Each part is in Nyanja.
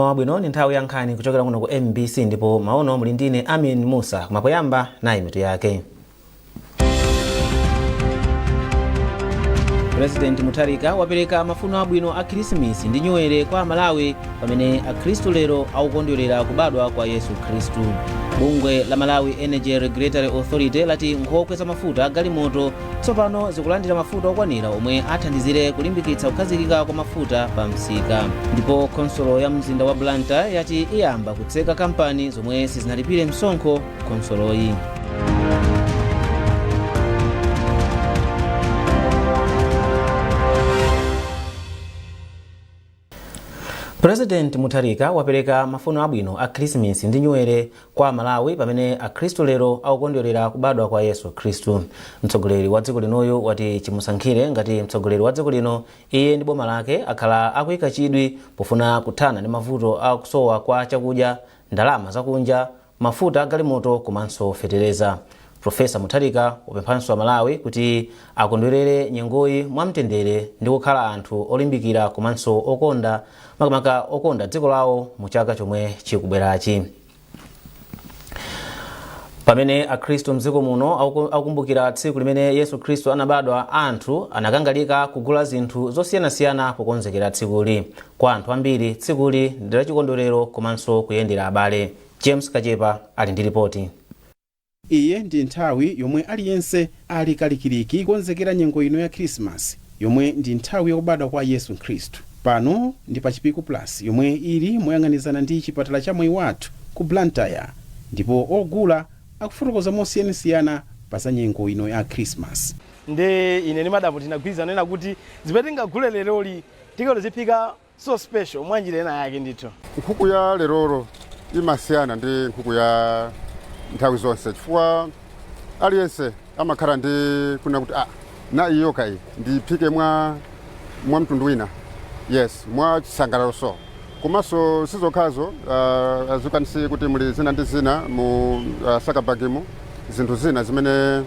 Mawabwino ni nthawi ya nkhani kuchokera kuno ku MBC ndipo maono muli ndine Amin Musa kumapoyamba nayi mitu yake. President Mutharika wapereka mafuno abwino a Krismasi ndi Nyuwere kwa Malawi pamene Akhristu lero akukondwerera kubadwa kwa Yesu Khristu. Bungwe la Malawi Energy Regulatory Authority lati nkhokwe za mafuta a galimoto tsopano zikulandira mafuta okwanira omwe athandizire kulimbikitsa kukhazikika kwa mafuta pa msika. Ndipo konsolo ya mzinda wa Blantyre yati iyamba kutseka kampani zomwe sizinalipire msonkho konsoloyi. President Mutharika wapereka mafuno abwino a Krismasi ndi Nyuwere kwa Malawi pamene Akhristu lero akukondwerera kubadwa kwa Yesu Khristu. Mtsogoleri wa dziko linoyo wati chimusankhire ngati mtsogoleri wa dziko lino iye ndi boma lake akhala akuyika chidwi pofuna kuthana ndi mavuto a kusowa kwa chakudya, ndalama zakunja, mafuta a galimoto komanso fetereza. Profesa Mutharika wapemphanso a Malawi kuti akondwerere nyengoyi mwamtendere ndi kukhala anthu olimbikira komanso okonda makamaka okonda dziko lawo mu chaka chomwe chikubwerachi. Pamene Akhristu mdziko muno akukumbukira tsiku limene Yesu Khristu anabadwa, anthu anakangalika kugula zinthu zosiyanasiyana pokonzekera tsikuli. Kwa anthu ambiri tsikuli ndi lachikondwerero komanso kuyendera abale. James Kachepa ali ndi ripoti. Iye ndi nthawi yomwe aliyense ali kalikiliki konzekera nyengo ino ya Krismasi, yomwe ndi nthawi yakubadwa kwa Yesu Khristu. Pano ndi pa Chipiku Plus yomwe ili moyang'anizana ndi chipatala cha Moyo Wathu ku Blantyre, ndipo ogula akufotokoza mosiyanasiyana pa za nyengo ino ya Krismasi. Nde ine ni madamu tinagwirizana nena kuti zimene tingagule leroli tikazipika so special mwanjira ena yake ndithu. Nkhuku ya lerolo imasiyana ndi nkhuku ya nthawi zonse chifukwa aliyense amakhala ndi kuna kuti na iyo kai ndiphike mwa mtundu wina, yes, mwa chisangalalo so komanso sizokhazo azukanisi kuti muli zina ndi zina mu sakabagimu zinthu zina zimene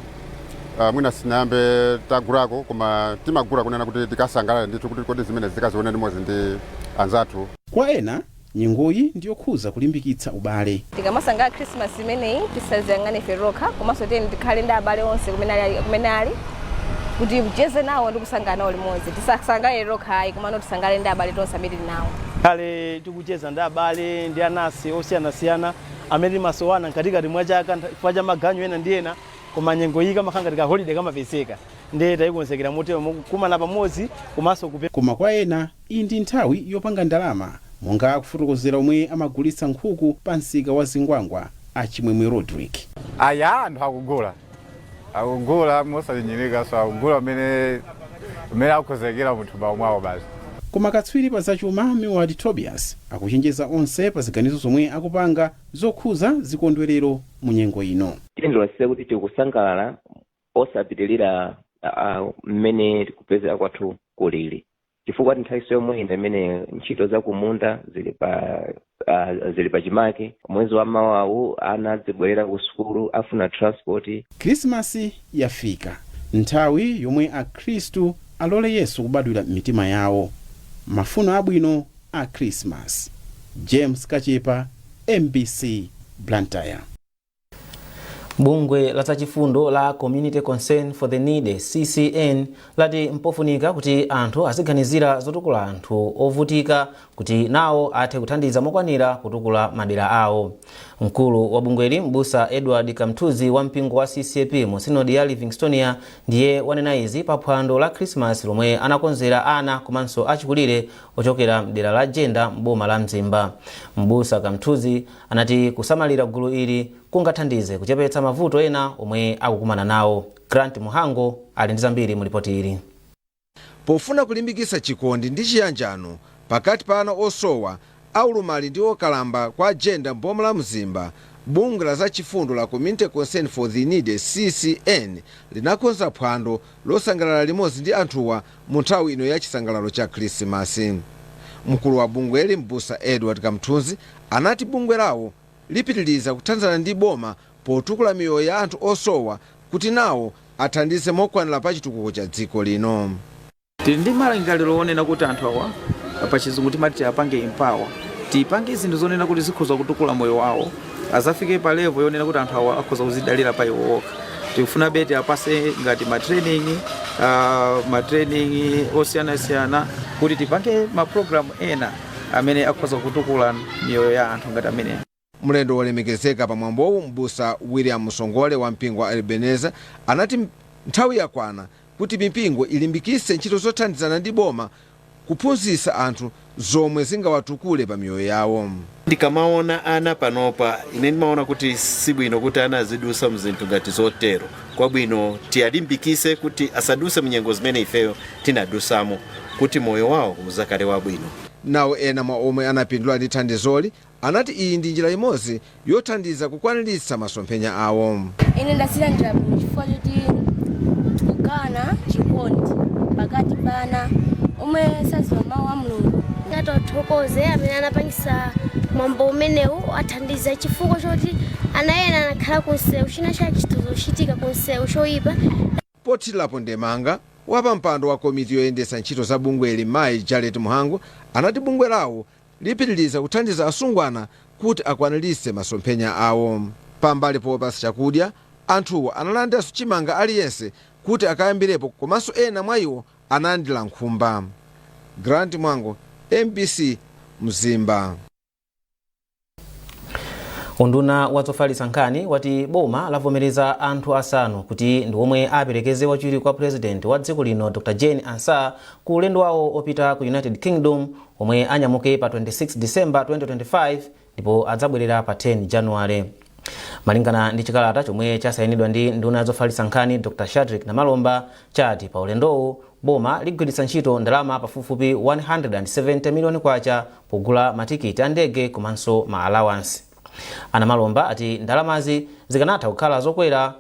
mwina sinayambe tagulako koma timagula kunena kuti tikasangalale ndithu kuti kodi zimene zikazione limodzi ndi anzathu. Kwa ena nyengoyi ndiyokhuza kulimbikitsa ubale. Tikamasanga Christmas imeneyi tisaziyang'ane feroka komanso tiyeni tikhale ndi abale onse kumene ali kuti mcheze nawo ndi kusangana nawo limodzi. Tisasangale roka ayi komano tisangale ndi abale tonse amene nawo. Kale tikucheza ndi abale ndi anasi osiyanasiyana amene masowana katikati mwa chaka chifukwa cha maganyu ena ndi ena, koma nyengo iyi kamakhala katika holiday kamapezeka ndi tayikonzekera motero kumana pamodzi komanso koma kwa ena iyi ndi nthawi yopanga ndalama, monga akufotokozera omwe amagulitsa nkhuku pa msika wa Zingwangwa a Chimwemwe Rodrick. Aya anthu akugula mosalinyinika, so akugula amene akonzekera muthumba mwawo basi. Koma katswiri pa zachuma Meward Tobias akuchenjeza onse pa ziganizo zomwe akupanga zokhuza zikondwerero mu nyengo ino. Tindilonse kuti tikusangalala osapitilira mmene tikupezera kwathu kulili, chifukwa nthawi yomwe ine imene ntchito za kumunda zili pa chimake, mwezi wa mawawu ana zibwerera ku sukulu afuna transport. Krismasi yafika, nthawi yomwe Akhristu alole Yesu kubadwira m'mitima yawo. Mafuno abwino a Krismasi. James Kachepa, MBC, Blantyre. Bungwe la zachifundo la Community Concern for the Needy CCN lati mpofunika kuti anthu aziganizira zotukula anthu ovutika kuti nawo athe kuthandiza mokwanira kutukula madera awo. Mkulu wa bungweli Mbusa Edward Kamtuzi wa mpingo wa CCAP mu Synod ya Livingstonia ndiye wanena izi pa phwando la Christmas lomwe anakonzera ana komanso achikulire ochokera mdera la Jenda m'boma la Mzimba. Mbusa Kamtuzi anati kusamalira gulu ili kungathandize kuchepetsa mavuto ena omwe akukumana nawo. Grant Muhango ali ndi zambiri mu ripoti ili. Pofuna kulimbikitsa chikondi ndi chiyanjano pakati pa ana osowa, aulumali ndi okalamba kwa Jenda m'boma la Mzimba, bungwe la zachifundo la Community Concern for the Needy CCN linakonza phwando losangalala limodzi ndi anthuwa mu nthawi ino ya chisangalalo cha Krismasi. Mkulu wa bungweli Mbusa Edward Kamtuzi anati bungwe lawo lipitiliza kuthandizana ndi boma potukula miyoyo ya anthu osowa kuti nawo athandize mokwanira pa chitukuko cha dziko lino. Tili ndi malingaliro onena kuti anthu awa pa chizungu timati apange empower tipange zinthu zonena kuti zikhoza kutukula moyo wawo azafike pa level yonena kuti anthu awo akhoza kuzidalira pa iwo okha. Tikufuna beti apase ngati matraining osiyanasiyana kuti tipange maprogramu ena amene akhoza kutukula miyoyo ya anthu ngati amene. Mlendo wolemekezeka pamwambowu mbusa William Musongole wa mpingo wa Ebenezer anati nthawi yakwana kuti mipingo ilimbikitse ntchito zothandizana ndi boma kuphunzitsa anthu zomwe zingawatukule pa miyoyo yawo. Ndikamaona ana panopa ine ndimaona kuti sibwino kuti ana azidusa mzinthu ngati zotero. Kwabwino tiyalimbikise kuti asaduse mnyengo zimene ifeyo tinadusamo kuti moyo wawo uzakale wabwino. Nawo ena mwa omwe anapindula ndi thandizoli anati iyi ndi njira imodzi yothandiza kukwaniritsa masomphenya awo. Ine ndasilandira chifukwa choti tikugana chikondi pakati pana omwe saziwa mawu a Mulungu. Ngatothokoze amene anapangisa mwambo umenewu athandiza chifukwa choti ana ena anakhala kunsewu china chake chitozochitika kunsewu choyipa. Pothirapo ndemanga wapa mpando wa komiti yoyendesa ntchito za bungweli Mayi Jalet Muhangu anati bungwe lawo lipitiriza kuthandiza asungwana kuti akwaniritse masomphenya awo. Pambali popasa chakudya anthuwo analandiranso chimanga aliyense kuti akayambirepo komanso ena mwa iwo analandira nkhumba. Grant Mwango, MBC Mzimba. Unduna wazofalitsa nkhani wati boma lavomereza anthu asanu kuti ndi omwe aperekeze wachiwiri kwa president wa dziko lino Dr. Jane Ansah ku ulendo wawo opita ku United Kingdom omwe anyamuke pa 26 December 2025 ndipo adzabwerera pa 10 January. Malingana ndi chikalata chomwe chasayinidwa ndi nduna yazofalitsa nkhani Dr. Shadrack Namalomba chati pa ulendowo boma ligwiritsa ntchito ndalama pafupifupi 170 miliyoni kwacha pogula matikiti a ndege komanso ma allowance. Namalomba ati ndalamazi zikanatha kukhala zokwera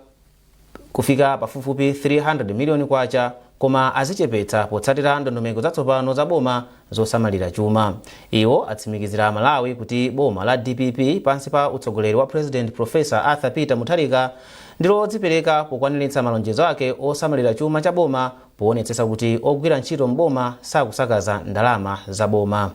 kufika pafupifupi 300 miliyoni kwacha koma azichepetsa potsatira ndondomeko zatsopano za boma zosamalira chuma. Iwo atsimikizira Malawi kuti boma la DPP pansi pa utsogoleri wa President Professor Arthur Peter Mutharika ndilo dzipereka pokwaniritsa malonjezo ake osamalira chuma cha boma poonetsetsa kuti ogwira ntchito mboma sakusakaza ndalama za boma.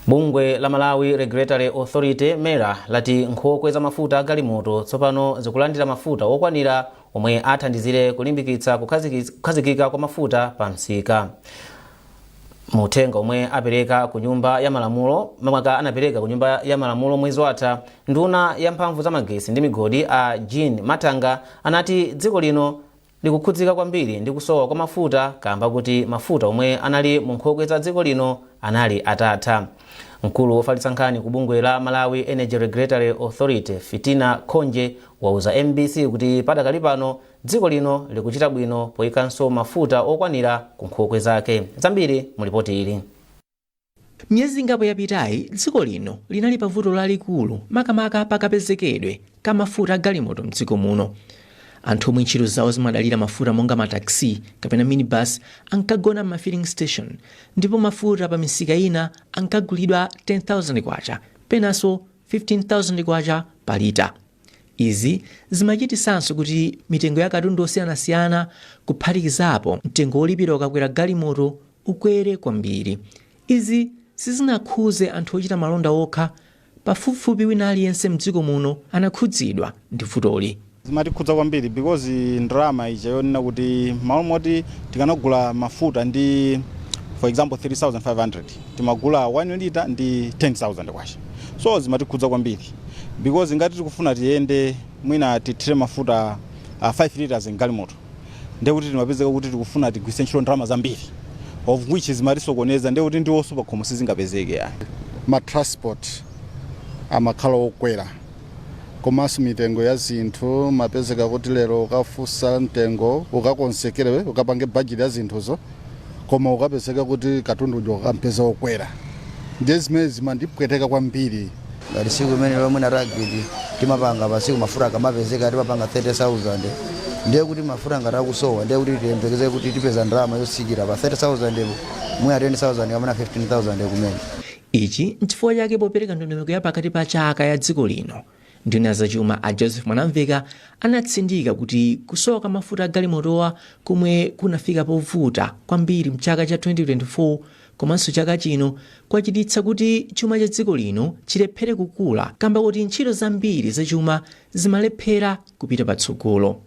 Bungwe la Malawi Regulatory Authority MERA lati nkhokwe za mafuta galimoto tsopano zikulandira mafuta okwanira omwe athandizire kulimbikitsa kukhazikika kwa mafuta pa msika. Muthenga omwe apereka ku nyumba ya malamulo mamaka anapereka ku nyumba ya malamulo mwezi watha nduna ya mphamvu za magesi ndi migodi a Jean Matanga anati dziko lino likukhudzika kwambiri ndi kusowa kwa mafuta kamba kuti mafuta omwe anali mu nkhokwe za dziko lino anali atatha. Mkulu wofalitsa nkhani ku bungwe la Malawi Energy Regulatory Authority Fitina Khonje wauza MBC kuti padakali pano dziko lino likuchita bwino poyikanso mafuta okwanira ku nkhokwe zake. Zambiri mu ripoti ili. Myezi ingapo yapitayi dziko lino linali pavuto lalikulu makamaka pakapezekedwe ka mafuta a galimoto mdziko muno. Anthu omwe ntchito zawo zimadalira mafuta monga mataxi kapena minibus ankagona ma filling station ndipo mafuta pa misika ina ankagulidwa 10,000 kwacha penanso 15,000 kwacha pa lita. Izi zimachitisanso kuti mitengo ya katundu osiyanasiyana kuphatikizapo mtengo wolipira ukakwera galimoto ukwere kwambiri. Izi sizinakhuze anthu ochita malonda okha, pafupifupi wina aliyense mdziko muno anakhudzidwa ndi vutoli. Zimatikhudza kwambiri because ndalama ija yonena kuti malo moti tikanagula mafuta ndi for example 3,500 timagula 1 liter ndi 10,000 kwacha. So zimatikhudza kwambiri because ngati tikufuna tiyende mwina tithire mafuta 5 liters galimoto ndiye kuti timapezeka kuti tikufuna tigwise ntchito ndalama zambiri of which zimatisokoneza ndiye kuti ndiwonso pakhomo sizingapezeke. Ma transport amakhala okwera komanso mitengo ya zinthu mapezeka kuti lero ukafusa mtengo ukakonsekerewe ukapange budget ya zinthuzo koma ukapezeka kuti katundu ujo ukampeza okwera. Ndiye zimene zimandipweteka kwambiri. Ngati siku imene lomwe na rugby timapanga pasiku mafuta akamapezeka timapanga 30,000 ndiye kuti mafuta ngati akusowa ndiye kuti tiyembekeze kuti tipeza ndalama yosikira pa 30,000 mwa 10,000 kamana 15,000 kumene. Ichi nchifukwa chake popereka ndondomeko ya pakati pa chaka ya dziko lino nduna zachuma a Joseph Mwanamveka anatsindika kuti kusowa kwa mafuta a galimotowa kumwe kunafika povuta kwambiri mchaka cha 2024 komanso chaka chino kwachititsa kuti chuma cha dziko lino chilephere kukula kamba kuti ntchito zambiri zachuma zimalephera kupita patsogolo.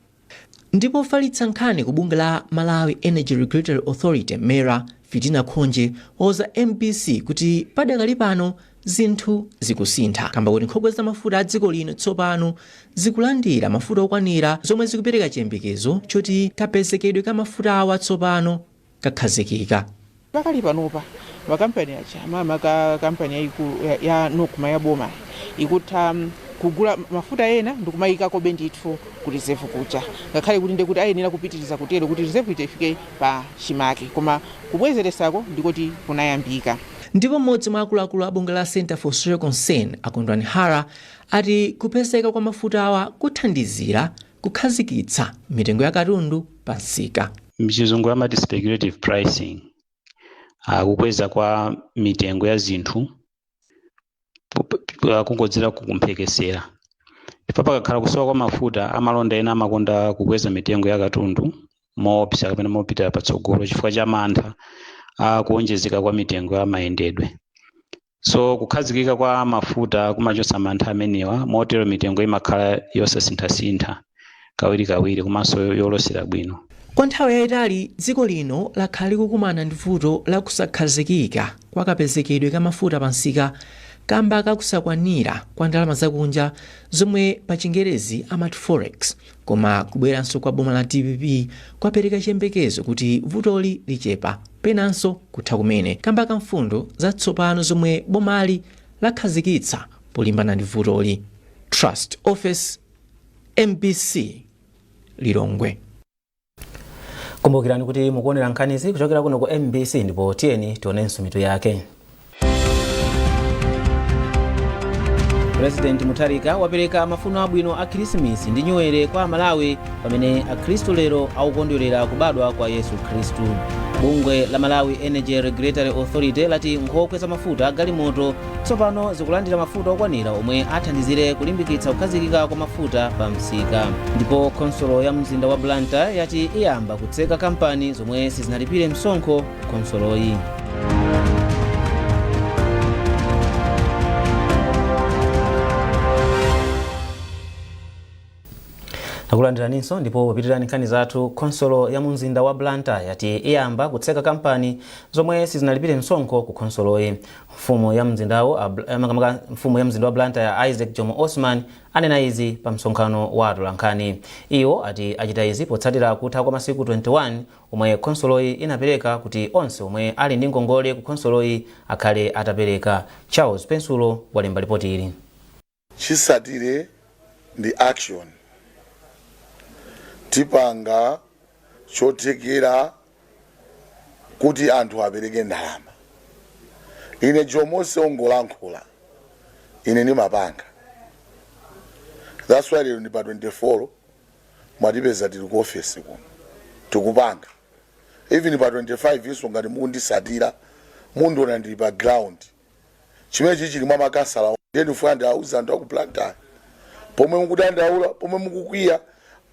Ndipo falitsa nkhani ku bunge la Malawi Energy Regulatory Authority MERA Fitina Khonje oza MBC kuti padakali pano zinthu zikusintha kamba kuti nkhokwe za mafuta a dziko lino tsopano zikulandira mafuta okwanira zomwe zikupereka chiyembekezo choti kapezekedwe ka mafuta awa tsopano kakhazikika. Pakali panopa makampani acha kampani yaikulu ya nokuma ya boma ikutha kugula mafuta ena ndikumayikako bendithu ku reserve kucha ngakhale kuti ndekuti ayenera kupitiriza kutero kuti reserve ifike pa chimake koma kubwezeresako ndikuti kunayambika. Ndipo mmodzi mwa akuluakulu a bunge la Center for Social Concern Akondwani Hara ati kupezeka kwa mafuta awa kuthandizira kukhazikitsa mitengo ya katundu pa nsika. Mchizungu amati speculative pricing, kukweza kwa mitengo ya zinthu kungodzera kumphekesera. Ndipo pakakhala kusowa kwa mafuta amalonda ena amakonda kukweza mitengo ya katundu moopsa kapena mopita patsogolo chifukwa cha mantha kuonjezeka kwa mitengo ya mayendedwe. So kukhazikika kwa mafuta kumachotsa mantha amenewa motero mitengo imakhala yosasinthasintha kawirikawiri komanso yolosera bwino. Kwa nthawi yayitali dziko lino lakhala likukumana ndi vuto la kusakhazikika kwa kapezekedwe ka mafuta pansika kamba kakusakwanira kwa ndalama zakunja zomwe pa Chingerezi amati forex, koma kubweranso kwa boma la DPP kwapereka chiyembekezo kuti vutoli lichepa penanso kutha kumene kamba ka mfundo zatsopano zomwe bomali lakhazikitsa polimbana ndi vutoli. Trust Office, MBC, Lilongwe. Kumbukirani kuti mukuonera nkhanizi kuchokera kuno ku MBC ndipo tiyeni tionenso mitu yake. President Mutharika wapereka mafuno abwino a Krismasi ndi Nyuwere kwa Malawi pamene Akhristu lero akukondwerera kubadwa kwa Yesu Khristu. Bungwe la Malawi Energy Regulatory Authority lati nkhokwe za mafuta a galimoto tsopano zikulandira mafuta okwanira omwe athandizire kulimbikitsa kukhazikika kwa mafuta pa msika. Ndipo konsolo ya mzinda wa Blantyre yati iyamba kutseka kampani zomwe sizinalipire msonkho konsoloyi. Nakulandiraninso ndipo papitirani nkhani zathu. Konsolo ya mzinda wa Blantyre yati iyamba kutseka kampani zomwe sizinalipire msonkho ku konsoloyi. Mfumu ya mzinda wa Blantyre Isaac Jomo Osman anena izi pa msonkhano wa atolankhani. Iwo ati achita izi potsatira kutha kwa masiku 21 omwe konsoloyi inapereka kuti onse omwe ali ndi ngongole ku konsoloyi akhale atapereka. Charles Pensulo walemba ripoti ili. Chisatire ndi action tipanga chotekera kuti anthu apereke ndalama. Ine Jomo ongolankhula ine ni mapanga. That's why lero ndi pa 24 mwatipeza tili ku office kuno tikupanga. Even pa 25 iso ngati mukundisatira mundiona ndili pa ground chimene chili mwa makasala ndeni fund auza anthu aku Blantyre pomwe mukudandaula pomwe mukukwiya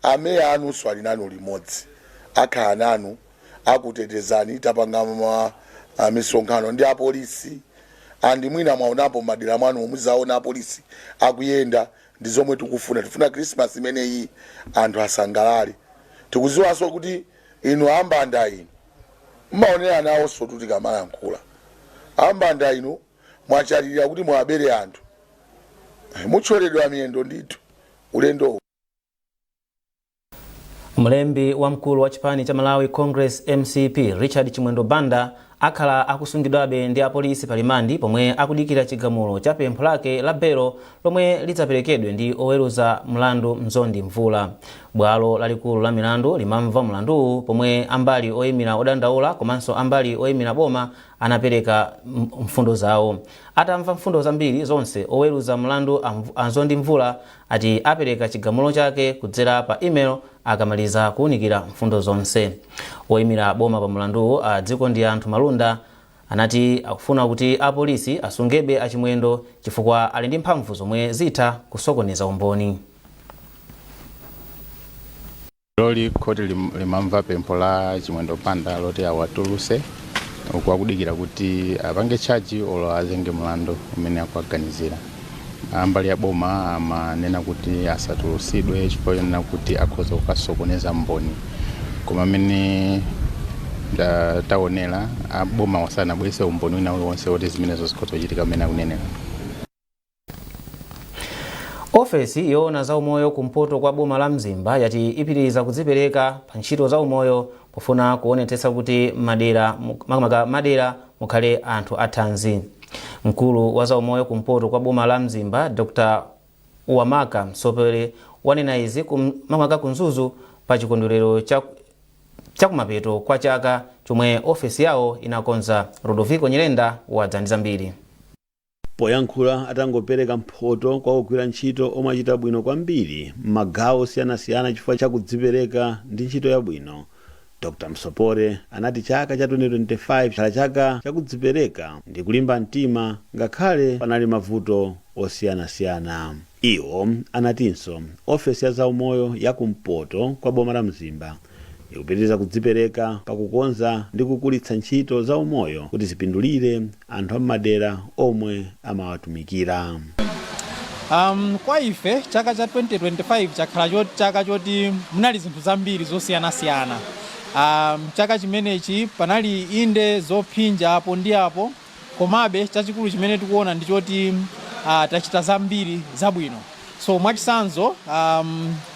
ameya anu swali nanu limodzi akhala nanu akutetezani tapanga misonkhano ndi apolisi andi mwina mwaonapo madera mwanu omuzaona apolisi akuyenda ndi zomwe tifuna Christmas imene iyi anthu asangalale. Tikuziwanso kuti inu ambanda inu mmaonera nawo sotuti kamalankhula ambanda inu mwachalirira kuti mwabere anthu mucholedwa miyendo ndithu ulendo. Mlembi wa mkulu wa chipani cha Malawi Congress MCP Richard Chimwendo Banda akhala akusungidwabe ndi apolisi palimandi pomwe akudikira chigamulo cha pempho lake la belo lomwe lidzaperekedwe ndi oweruza mlandu Mzondi Mvula. Bwalo lalikulu la milandu limamva mlanduwu pomwe ambali oyimira odandaula komanso ambali oyimira boma anapereka mfundo zawo. Atamva mfundo zambiri zonse oweruza mlandu Mzondi Mvula ati apereka chigamulo chake kudzera pa email akamaliza kuunikira mfundo zonse. Oyimira boma pa mlanduwu dziko ndi anthu Malunda anati akufuna kuti apolisi asungebe achimwendo chifukwa ali ndi mphamvu zomwe zitha kusokoneza umboni. Loli koti limamva pempho la Chimwendo Banda loti awatuluse ukwadikira kuti apange chaji olo azenge mlandu umene akuaganizira. Mbali ya boma amanena kuti asatulusidwe chifukwa chonena kuti akhoza kukasokoneza mboni. Koma amene taonera boma wasanabwese umboni wina uliwonse woti zimenezo zikhoza kuchitika amene akunenera. Ofesi yoona za umoyo kumpoto kwa boma la Mzimba yati ipitiriza kudzipereka pa ntchito za umoyo pofuna kuonetsetsa kuti madera mukhale anthu athanzi. Mkulu wa za umoyo kumpoto kwa boma la Mzimba Dr. Uwamaka Msopere wanena izi kunzuzu pa chikondwerero chakumapeto kwa chaka chomwe ofesi yawo inakonza. Rodoviko Nyirenda wadza ndi zambiri. Poyankhula atangopereka mphoto kwa ogwira ntchito omwe achita bwino kwambiri m'magawo osiyanasiyana chifukwa chakudzipereka ndi ntchito yabwino, Dr. Msopore anati chaka cha 2025 chala chaka chakudzipereka ndi kulimba mtima ngakhale panali mavuto osiyanasiyana. Iwo anatinso ofesi ya zaumoyo ya kumpoto kwa boma la Mzimba ikupitiriza kudzipereka pakukonza ndi kukulitsa ntchito za umoyo kuti zipindulire anthu ammadera omwe amawatumikira. Kwa ife chaka cha 2025 chakhala chaka choti munali zinthu zambiri zosiyanasiyana. Chaka chimenechi panali inde zophinja apo ndi apo, komabe chachikulu chimene tikuona ndi choti tachita zambiri zabwino. So mwachisanzo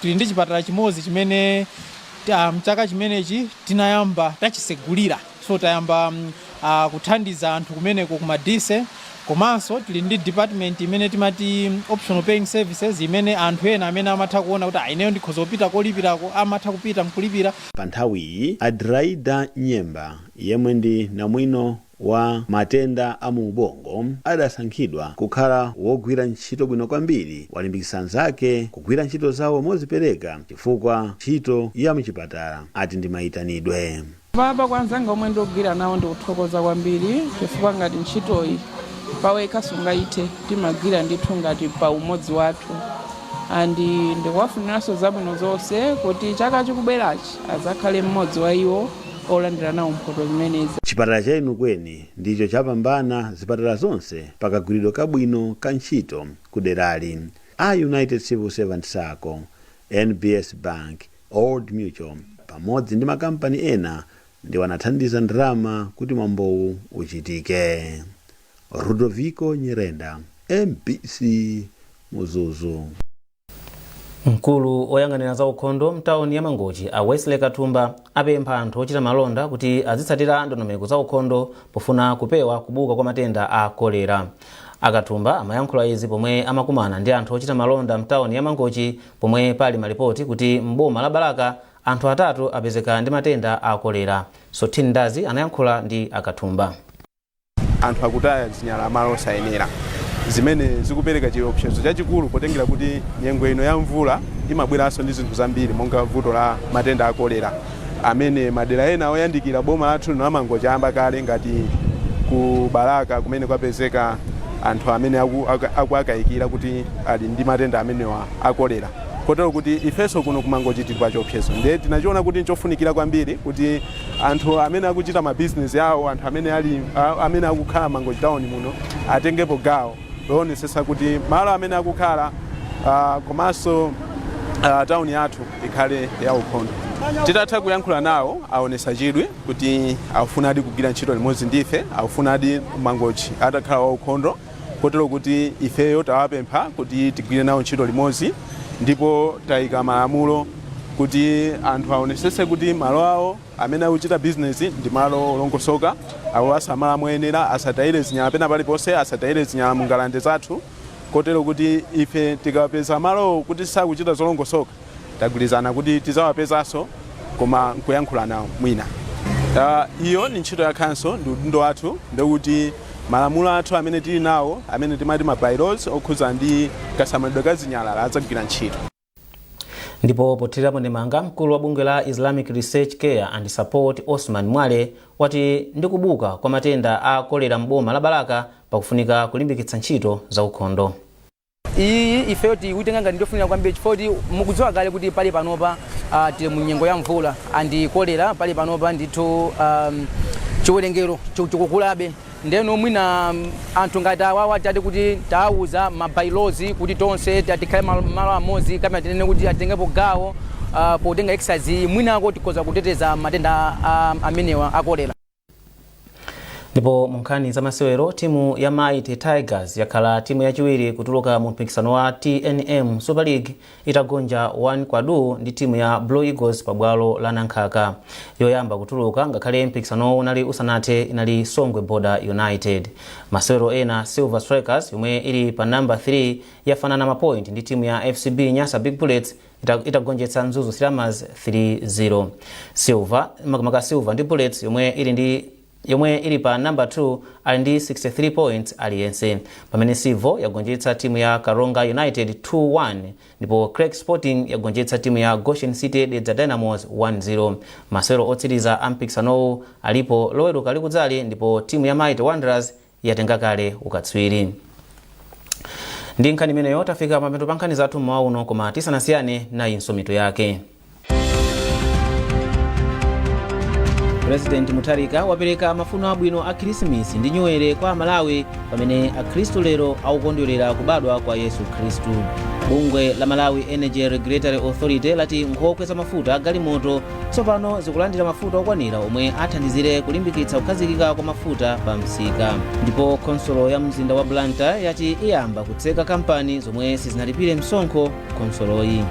tili ndi chipatala chimodzi chimene chaka chimenechi tinayamba tachisegulira. So tayamba kuthandiza anthu kumeneko kumadise, komanso tili ndi department imene timati optional paying services imene anthu ena amene amatha kuona kuti ineyo ndikhoza kupita kolipirako amatha kupita mkulipira. Pa nthawiyi Adraida Nyemba yemwe ndi namwino wa matenda a mu ubongo adasankhidwa kukhala wogwira ntchito bwino kwambiri, walimbikitsa anzake kugwira ntchito zawo mozipereka chifukwa ntchito ya mchipatala ati ndi mayitanidwe. Baba kwanzanga omwe ndogwira nawo ndikuthokoza kwambiri chifukwa ngati ntchitoyi pawekha sungaithe timagwira ndithu ngati pa umodzi wathu, andi ndikuwafuniranso zabwino zonse kuti chaka chikubwerachi azakhale mmodzi wa iwo olandira nawo mphoto zimenezi. Chipatala chanu kweni ndicho chapambana zipatala zonse pakagwiridwe kabwino ka ntchito kuderali. A United Civil Servant Sacco, NBS Bank, Old Mutual pamodzi ndi makampani ena ndi wanathandiza ndalama kuti mwambowu uchitike. Rodoviko Nyirenda, MBC Muzuzu. Mkulu oyang'anira za ukhondo mtaoni ya Mangochi a Wesley Katumba apempha anthu ochita malonda kuti azitsatira ndondomeko za ukhondo pofuna kupewa kubuka kwa matenda a kolera. Akatumba amayankhula izi pomwe amakumana ndi anthu ochita malonda mtaoni ya Mangochi pomwe pali malipoti kuti mboma la Balaka anthu atatu apezeka ndi matenda a kolera. Sotin Ndazi anayankhula ndi Akatumba. Anthu akutaya zinyala malo osayenera zimene zikupereka chiopsezo chachikulu potengera kuti nyengo ino ya mvula imabweranso ndi zinthu zambiri monga vuto la matenda a kolera amene madera ena oyandikira boma lathu la Mangochi amba kale ngati ku Balaka kumene kwapezeka anthu amene akuyikira kuti ali ndi matenda amenewa a kolera. Kotero kuti ifeso kuno ku Mangochi tili pa chiopsezo ndiye tinachiona kuti nchofunikira kwambiri kuti anthu amene akuchita mabizinesi yawo, anthu amene akukhala Mangochi town muno atengepo gawo loonetsetsa kuti malo amene akukhala komanso town yathu ikhale ya ukhondo. Titatha kuyankhula nawo aonesa chidwi kuti akufunadi kugwira ntchito limodzi ndife, akufunadi Mangochi atakhala wa ukhondo. Kotero kuti ifeyo tawapempha kuti tigwire nawo ntchito limodzi ndipo tayika malamulo kuti anthu aonetsetse kuti malo awo amene akuchita business ndi malo olongosoka, awo asamala moyenera, asatayire zinyala pena paliponse, asatayire zinyala mu ngalande zathu. Kotero kuti ife tikapeza malo kuti sakuchita zolongosoka tagwirizana kuti tizawapezanso koma nkuyankhula nawo mwina. Iyo ni ntchito ya council ndi udindo wathu ndikuti malamulo athu amene tili nawo amene timati ma bylaws okhuza ndi kasamalidwe ka zinyalala adzagwira ntchito. Ndipo pothirapo ndemanga mkulu wa bungwe la Islamic Research Care and Support Osman Mwale wati ndikubuka kwa matenda a kolera mboma la Balaka pakufunika kulimbikitsa ntchito za ukhondo. Iyi ifeyo tikutenga ndiofunika kwambiri chifukwa mukudziwa kale kuti pali panopa tili mu nyengo ya mvula andi kolera pali panopa ndithu chiwerengero chikukulabe ndeno mwina anthu ngati awawa tati kuti tawuza mabailozi kuti tonse tikhale malo amodzi kama tinene kuti atengepo gawo potenga exercise mwinako tikoza kuteteza matenda amenewa akolera. Ndipo munkhani za masewero timu ya Mighty Tigers yakhala timu yachiwiri kutuluka mu mpikisano wa TNM Super League itagonja 1-2 ndi timu ya Blue Eagles pabwalo la Nankhaka. Yoyamba kutuluka ngakhale mpikisano unali usanathe inali Songwe Border United. Masewero ena Silver Strikers yomwe ili pa number 3 yafanana mapoint ndi timu ya FCB Nyasa Big Bullets itagonjetsa Mzuzu Slammers 3-0. Silver ndi Bullets yomwe ili pa number 2 ali ndi 63 points aliyense. Pamene Sivo yagonjetsa timu ya Karonga United 2-1 ndipo Craig Sporting yagonjetsa timu ya Goshen City Dedza Dynamos 1-0. Masewero otsiriza ampikisanowu alipo loweruka likudzali ndipo timu ya Mighty Wanderers yatenga kale ukatswiri. Ndi nkhani imeneyo tafika mapeto pa nkhani zathu mmawa uno, koma tisanasiyane nayi nsomito yake. President Mutharika wapereka mafuno abwino a Krismasi ndi Nyuwere kwa Malawi pamene Akhristu lero akukondwerera kubadwa kwa Yesu Khristu. Bungwe la Malawi Energy Regulatory Authority lati nkhokwe za mafuta galimoto tsopano zikulandira mafuta okwanira omwe athandizire kulimbikitsa kukhazikika kwa mafuta pa msika. Ndipo konsolo ya mzinda wa Blantyre yati iyamba kutseka kampani zomwe sizinalipire msonkho konsoloyi.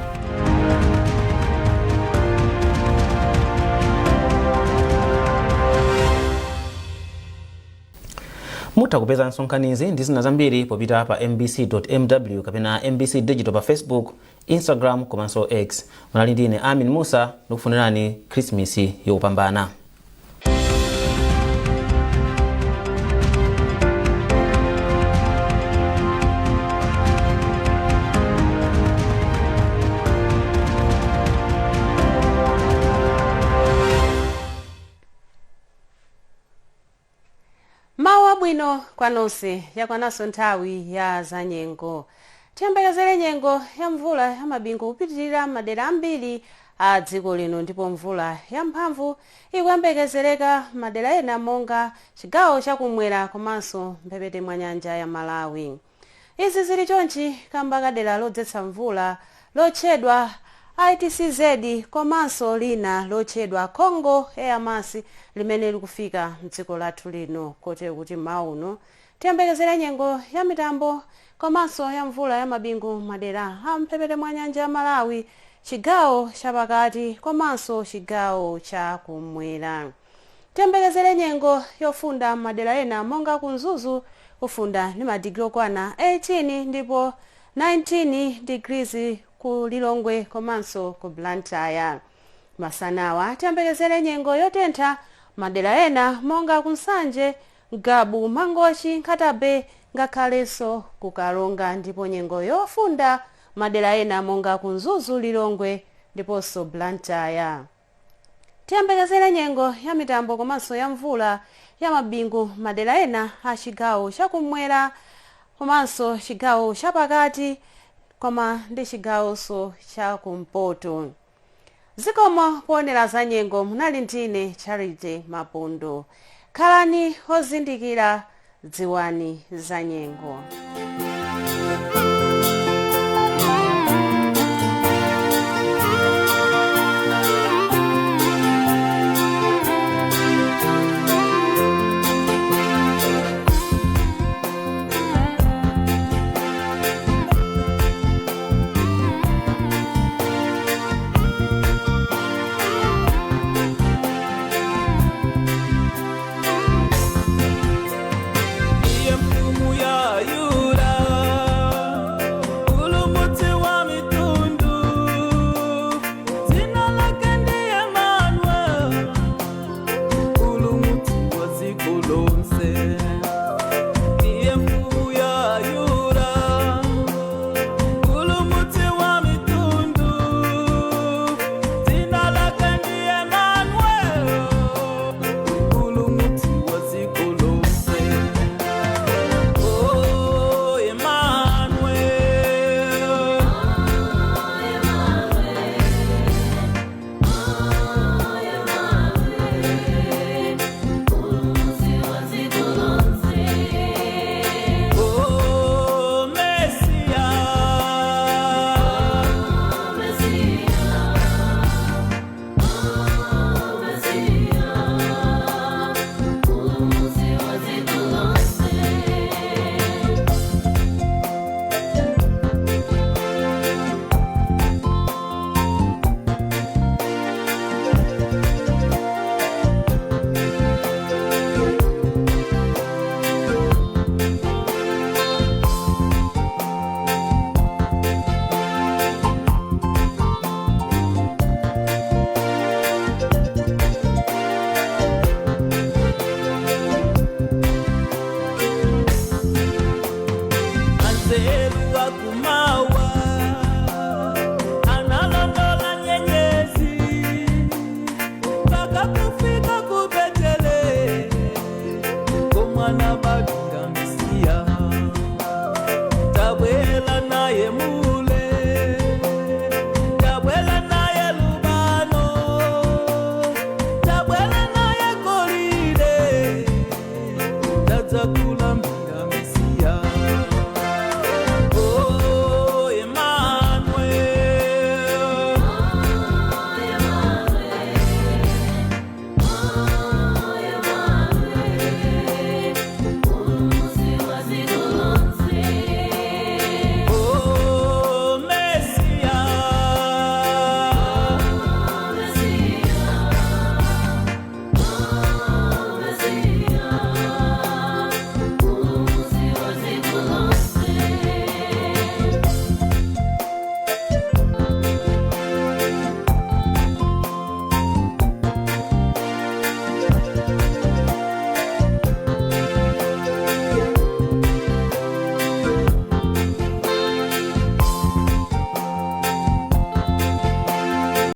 Mutha kupeza nsonkhanizi ndi zina zambiri popita pa mbc.mw kapena MBC Digital pa Facebook, Instagram komanso X. Munali ndine Amin Musa ndikufunirani Krismasi yopambana. Mawa bwino kwa nonse yakwananso nthawi ya za nyengo. Tiyembekezere nyengo ya mvula ya mabingu kupitirira madera ambiri a dziko lino, ndipo mvula ya mphamvu ikuyembekezereka madera ena monga chigawo chakumwera komanso mphepete mwa nyanja ya Malawi. Izi zili chonchi kamba kadera lodzetsa mvula lotchedwa ITCZ komanso lina lotchedwa Congo Airmass limene likufika mdziko lathu lino, kotero kuti mawa uno tiyembekezere nyengo ya mitambo komanso ya mvula ya mabingu madera a mphepete mwa nyanja ya Malawi, chigawo chapakati komanso chigawo chakumwera. Tiyembekezere nyengo yofunda madera ena monga kumzuzu kufunda ndi madigiri okwana 18 ndipo 19 degrees ku Lilongwe komanso ku Blantyre. Masanawa tiyembekezere nyengo yotentha madera ena monga kunsanje, Gabu, Mangochi, Nkatabe ngakhalenso ku Kalonga, ndipo nyengo yofunda madera ena monga kumzuzu, Lilongwe ndiponso Blantyre. Tiyembekezere nyengo ya mitambo komanso ya mvula ya mabingu madera ena a chigawo chakumwera komanso chigawo chapakati koma ndi chigawonso chakumpoto. Zikomo poonera za nyengo, munali ndine Charity Mapundo. Khalani ozindikira, dziwani za nyengo.